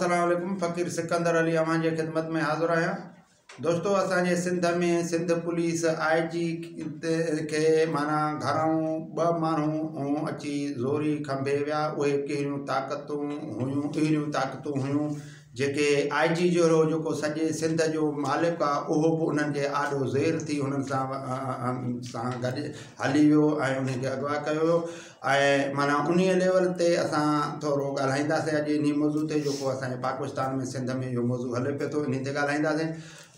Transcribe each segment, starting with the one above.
अस्सलाम वालेकुम। फ़कीर सिकंदर अली अवां जी ख़िदमत में हाज़िर आहियां। दोस्तों, असांजे सिंध में सिंध पुलिस IG के माना घरां 2 माण्हू अची ज़ोरी खंभे विया। उहे कहिड़ियूं ताक़तूं हुयूं जेके IG जो सॼे सिंध जो मालिक आहे उहो बि उन्हनि जे आॾो ज़ेर थी उन्हनि सां गॾु हली वियो ऐं उन्हनि खे अगवा कयो वियो। ऐं माना उन लेवल ते असां थोरो ॻाल्हाईंदासीं अॼु इन मौज़ू ते जेको असांजे पाकिस्तान में सिंध में इहो मौज़ू हले पियो थो, इन ते ॻाल्हाईंदासीं।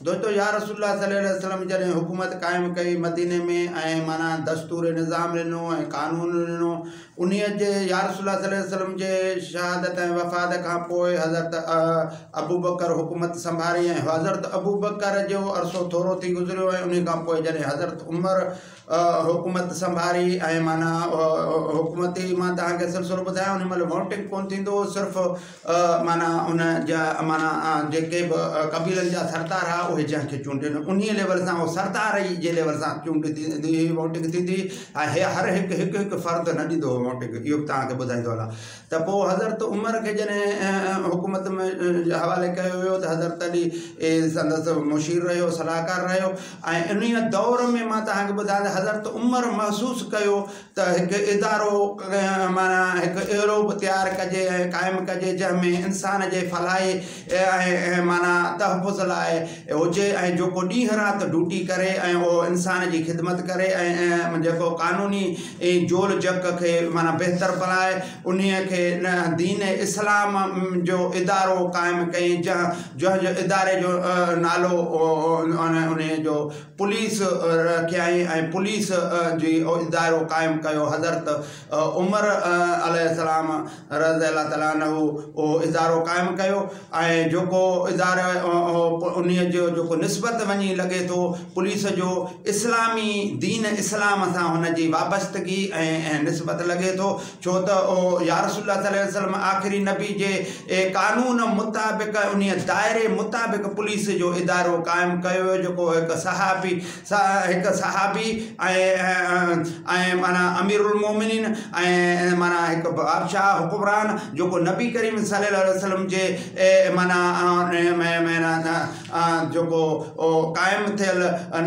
दोस्तों, या रसूलुल्लाह सल्लल्लाहु अलैहि वसल्लम जॾहिं हुकूमत क़ाइमु कई मदीने में ऐं माना दस्तूर निज़ाम ॾिनो ऐं कानून ॾिनो, उन जे या रसूलुल्लाह सल्लल्लाहु अलैहि वसल्लम जे शहादत ऐं वफ़ात खां पोइ हज़रत अबू बकर हुकूमत संभाली ऐं हज़रत अबू बकर जो अरसो थोरो थी गुज़रियो ऐं उन खां पोइ जॾहिं हज़रत उमर हुकूमत संभाली ऐं माना हुकूमती मां तव्हांखे सिलसिलो ॿुधायां। उन महिल वोटिंग कोन थींदो, सिर्फ़ु माना उन जा माना जेके बि क़बीलनि जा सरदार हुआ उहे जंहिंखे चूंडनि उन लेवल सां उहो सरदार ई जे लेवल सां चूंड थींदी हुई, वोटिंग थींदी। ऐं हर हिकु फ़र्द न ॾींदो हो वोटिंग, इहो बि तव्हांखे ॿुधाईंदो हलां। त पोइ हज़रत उमर खे जॾहिं हुकूमत में हवाले कयो वियो त हज़रत अली संदसि मुशीर रहियो, सलाहकार रहियो। ऐं इन दौर में मां तव्हांखे ॿुधायां हज़रत उमर महसूसु कयो त हिकु इदारो माना हिकु अहिड़ो बि तयारु कजे ऐं क़ाइमु कजे जंहिंमें इंसान जे फलाही ऐं माना तहफ़ुज़ लाइ हुजे ऐं जेको ॾींहुं राति ड्यूटी करे ऐं उहो इंसान जी ख़िदमत करे ऐं जेको कानूनी जोल जक खे माना बहितर बणाए उन खे दीन इस्लाम जो इदारो क़ाइमु कई, जंहिंजो इदारे जो नालो उन जो पुलिस रखियाई ऐं पुलिस जी इदारो क़ाइमु कयो। हज़रत उमर अलैहिस्सलाम रज़ियल्लाहु ताला अन्हु उहो इदारो क़ाइमु कयो ऐं जेको इदारो उन जो जेको निस्बत वञी लॻे थो पुलिस जो इस्लामी दीन इस्लाम सां हुनजी वाबस्तगी ऐं निस्बत लॻे थो, छो त उहो या रसूलुल्लाह सल्लल्लाहु अलैहि वसल्लम आख़िरी नबी जे कानून मुताबिक़ उन दायरे मुताबिक़ पुलिस जो इदारो क़ाइमु कयो वियो, जेको हिकु सहाबी ऐं माना अमीरुल मोमिनीन ऐं माना हिकु बादशाह हुकुमरान जेको नबी करीम सल्लल्लाहु अलैहि वसल्लम जे माना जेको क़ाइमु थियल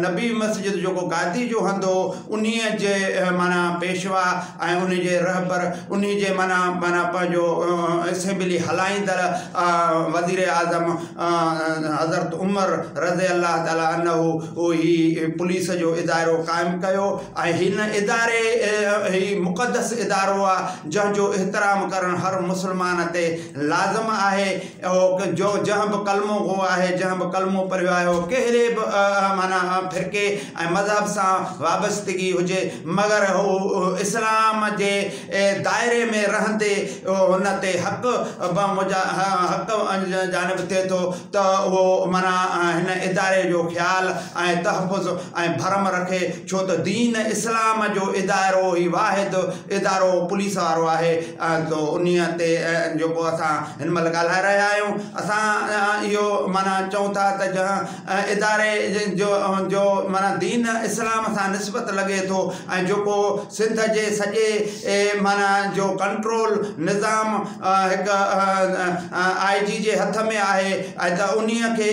नबी मस्जिद जेको गादी जो हंधो उन जे माना पेशवा ऐं उन जे रहबर उन जे माना पंहिंजो असेंबली हलाईंदड़ वज़ीर आज़म हज़रत उमर रज़ियल्लाहु ताला अन्हु ही पुलिस जो इदारो क़ाइमु कयो। ऐं हिन इदारे ही मुक़दस इदारो आहे जंहिंजो एतिराम करणु हर मुस्लमान ते लाज़िम आहे। जो जंहिं बि कलमो गो आहे, जंहिं बि कलमो पढ़ियो आहे, उहो कहिड़े बि माना फ़िरके ऐं मज़हब सां वाबस्तगी हुजे, मगर हू इस्लाम जे दायरे में रहंदे हुन ते हक़ जानिब थिए थो त उहो माना हिन इदारे जो ख़्यालु ऐं तहफ़ुज़ ऐं भरम रखे, छो त दीन इस्लाम जो इदारो ई वाहिद इदारो पुलिस वारो आहे। तो उन ते जेको असां हिन महिल ॻाल्हाए रहिया आहियूं, असां इहो माना चऊं था त जंहिं इदारे जो माना दीन इस्लाम सां निस्बत लॻे थो ऐं जेको सिंध जे सॼे माना जो कंट्रोल निज़ाम हिकु IG जे हथ में आहे। ऐं त उन खे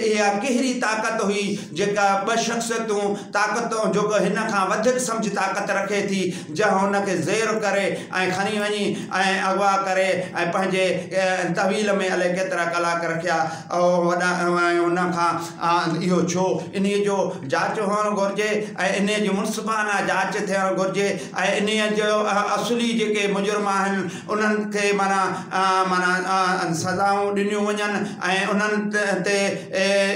इहा कहिड़ी ताक़त हुई जेका 2 शख़्सियतूं ताक़तूं जेको हिन खां वधीक सम्झ ताक़त रखे थी, जंहिं हुनखे ज़ेर करे ऐं खणी वञी ऐं अगवा करे ऐं पंहिंजे तहवील में अलाए केतिरा कलाक रखिया वॾा उन खां इहो छो इन जो जांच हुअणु घुरिजे ऐं इन जी मुनसिफ़ाना जांच थियणु घुरिजे ऐं इन जो असुली जेके मुजुर्म आहिनि उन्हनि खे माना सज़ाऊं ॾिनियूं वञनि ऐं उन्हनि ते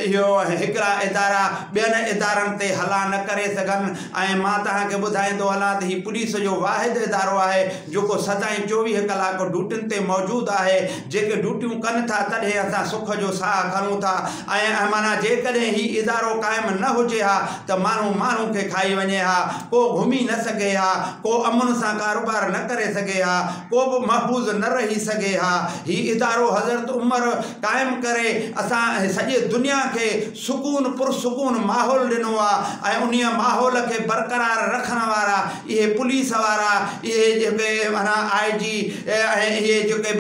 इहो हिकिड़ा इदारा ॿियनि इदारनि ते हला न करे सघनि। ऐं मां तव्हांखे ॿुधाईंदो हलां त हीउ पुलिस जो वाहिद इदारो आहे जेको सदाईं 24 कलाक ड्यूटियुनि ते मौजूदु आहे। जेके ड्यूटियूं कनि था तॾहिं असां सुख जो साह खणूं था ऐं माना जेकॾहिं हीउ इदारो क़ाइमु न हुजे हा त माण्हू खे खाई वञे हा, को घुमी न सघे हा, को अमन सां कारोबार न करे सघे हा, को बि महफ़ूज़ न रही सघे हा। हीउ इदारो हज़रत उम्र क़ाइमु करे असां सॼे दुनिया खे सुकून पुरसुकून माहौल ॾिनो आहे ऐं उन माहौल खे बरक़रार रखण वारा इहे पुलिस वारा इहे जेके माना IG ऐं इहे जेके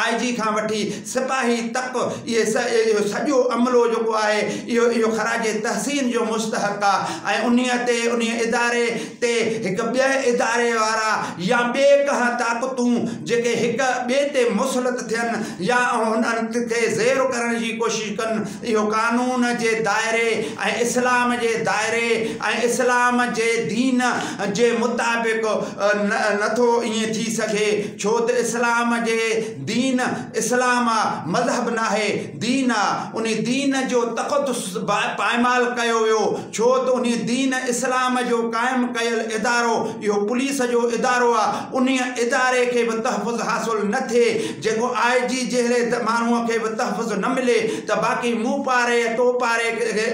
IG खां वठी सिपाही तक इहे सॼो अमलो जेको आहे इहो ख़राज तहसीन जो मुस्तहक़ आहे ऐं उन इदारे ते हिकु ॿिए इदारे वारा या ॿिए कंहिं ताक़तूं जेके हिक ॿिए ते मुसलत थियनि या उन्हनि खे ज़ेर करण जी कोशिशि कनि इहो कानून जे दायरे ऐं इस्लाम जे दायरे ऐं इस्लाम जे दीन जे मुताबिक़ नथो ईअं थी सघे छो त इस्लाम जे दीन इस्लाम मज़हब नाहे दीन आहे उन दीन जो तक़दुस पायमाल कयो वियो छो त उन दीन इस्लाम जो क़ाइमु कयल इदारो इहो पुलिस जो इदारो आहे उन इदारे खे बि तहफ़ुज़ हासिलु न थिए जेको IG जहिड़े माण्हूअ खे बि तहफ़ुज़ न मिले त बाक़ी मूं पारे तो पारे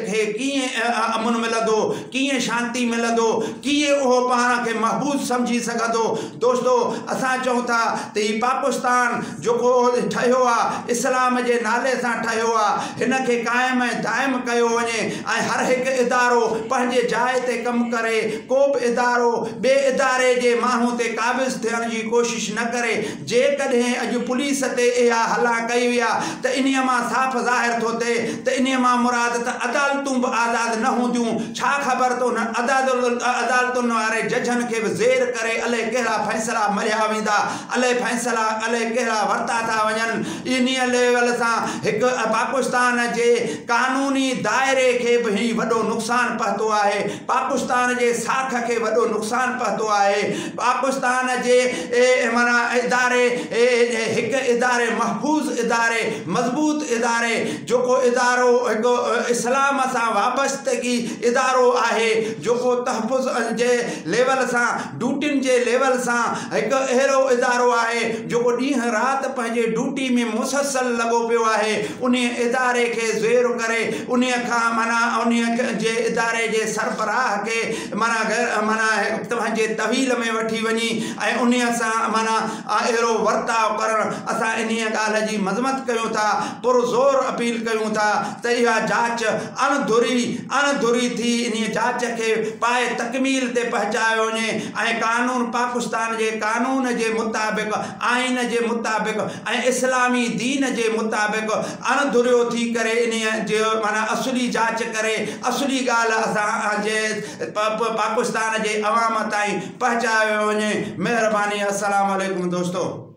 खे कीअं अमन मिलंदो कीअं शांती मिलंदो कीअं उहो पाण खे महबूज़ सम्झी सघंदो दोस्तो असां चऊं था त हीउ पाकिस्तान जेको ठहियो आहे इस्लाम जे नाले सां ठहियो आहे हिन खे क़ाइमु ऐं दाइमु कयो वञे ऐं हर हिकु इदारो पंहिंजे जाइ ते कमु करे को बि इदारो ॿिए इदारे जे माण्हू ते क़ाबिज़ थियण जी कोशिशि न करे जेकॾहिं अॼु पुलिस ते इहा हला कई वई आहे त इन्हीअ मां साफ़ ज़ाहिर थो थिए त इन्हीअ मां मुराद त अदालतूं बि आज़ादु न हूंदियूं छा ख़बर तो न अदालतुनि वारे जजनि खे बि ज़ेर करे अलाए कहिड़ा फ़ैसिला मरिया वेंदा अलाए फ़ैसिला अलाए कहिड़ा वरिता था वञनि इन्हीअ लेवल सां हिकु पाकिस्तान जे कानूनी दायरे खे बि ही वॾो नुक़सानु पहुतो आहे पाकिस्तान जे साख खे वॾो नुक़सानु पहुतो आहे पाकिस्तान जे माना इदारे हिकु इदारे महफूज़ इदारे मज़बूत इदारे जेको इदारो हिकु इस्लाम सां वाबस्तगी इदारो आहे जेको तहफ़ुज़ जे लेवल सां ड्यूटियुनि जे लेवल सां हिकु अहिड़ो इदारो आहे जेको ॾींहुं राति पंहिंजे ड्यूटी में मुसलसल लॻो पियो आहे उन इदारे खे ज़ेर करे उन खां माना उन जे इदारे जे सरबराह खे माना तव्हांजे तवील में वठी वञी ऐं उन सां माना अहिड़ो वर्ताव करणु असां इन ॻाल्हि जी मज़मत कयूं था पुरज़ोर अपील कयूं था त इहा जांच अणधुरी थी इन जांच खे पाए तकमील ते पहुचायो वञे ऐं कानून पाकिस्तान जे कानून जे मुताबिक़ आइन जे मुताबिक़ ऐं इस्लामी दीन जे मुताबिक़ अणधुरियो थी करे इन जो माना असुली जांच करे असुली ॻाल्हि असांजे पाकिस्तान जे अवाम ताईं पहुचायो वञे महिरबानी अस्सलाम वालेकुम दोस्तो।